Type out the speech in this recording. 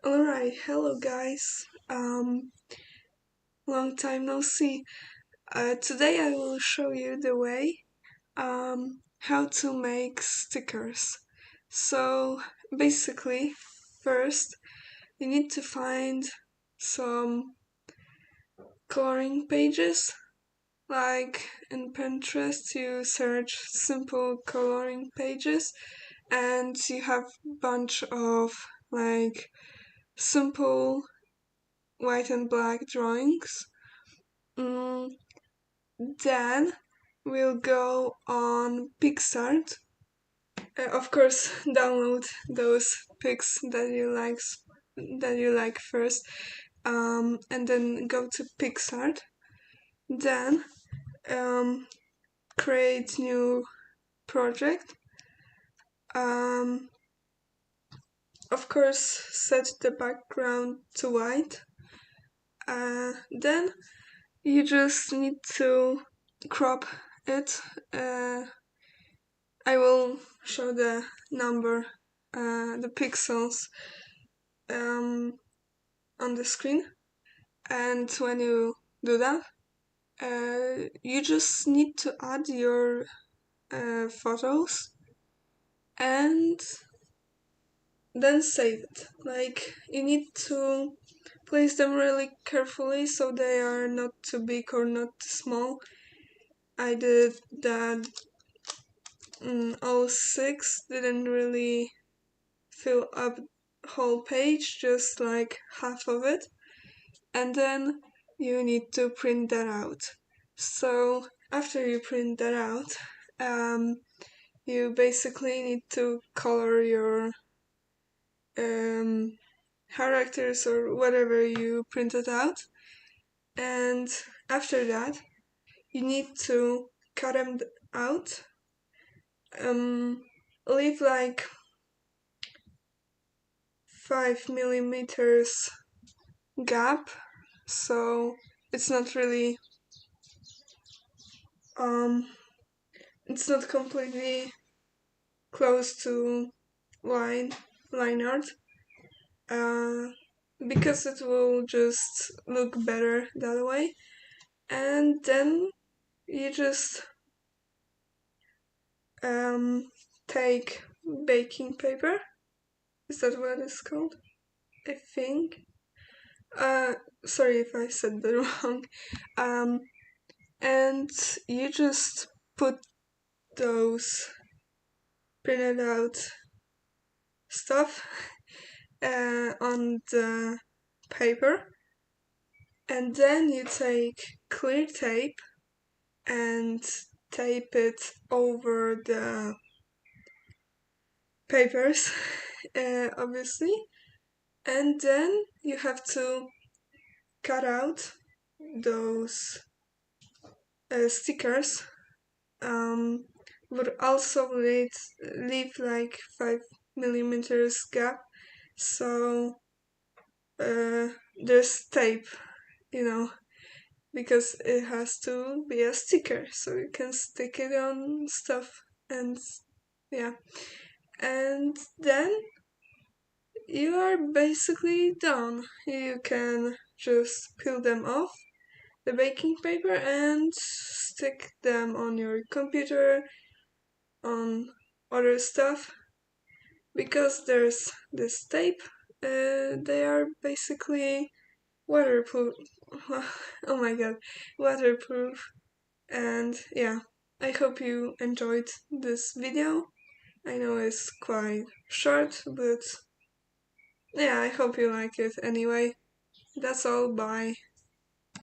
Alright, hello guys. Long time no see. Today I will show you the way how to make stickers. So basically, first you need to find some coloring pages. Like in Pinterest, you search simple coloring pages, and you have bunch of like simple white and black drawings. Mm, then we'll go on PixArt. Of course, download those pics that you like first, and then go to PixArt. Then create new project. Um, of course, set the background to white. Then you just need to crop it. I will show the number, the pixels um, on the screen, and when you do that, you just need to add your photos and then save it. Like, you need to place them really carefully so they are not too big or not too small. I did that. 06 didn't really fill up whole page, just like half of it, and then you need to print that out. So after you print that out, you basically need to color your characters or whatever you printed out, and after that you need to cut them out. Leave like 5 millimeters gap, so it's not really um it's not completely close to line art, uh, because it will just look better that way. And then you just take baking paper. Is that what it's called? I think. Uh, Sorry if I said that wrong. Um, and you just put those printed out stuff on the paper, and then you take clear tape and tape it over the papers, obviously, and then you have to cut out those stickers, but also leave like 5 millimeters gap, so there's tape, you know, because it has to be a sticker so you can stick it on stuff. And yeah, and then you are basically done. You can just peel them off the baking paper and stick them on your computer, on other stuff. Because there's this tape, they are basically waterproof. Oh my god, waterproof. And yeah, I hope you enjoyed this video. I know it's quite short, but yeah, I hope you like it anyway. That's all, bye.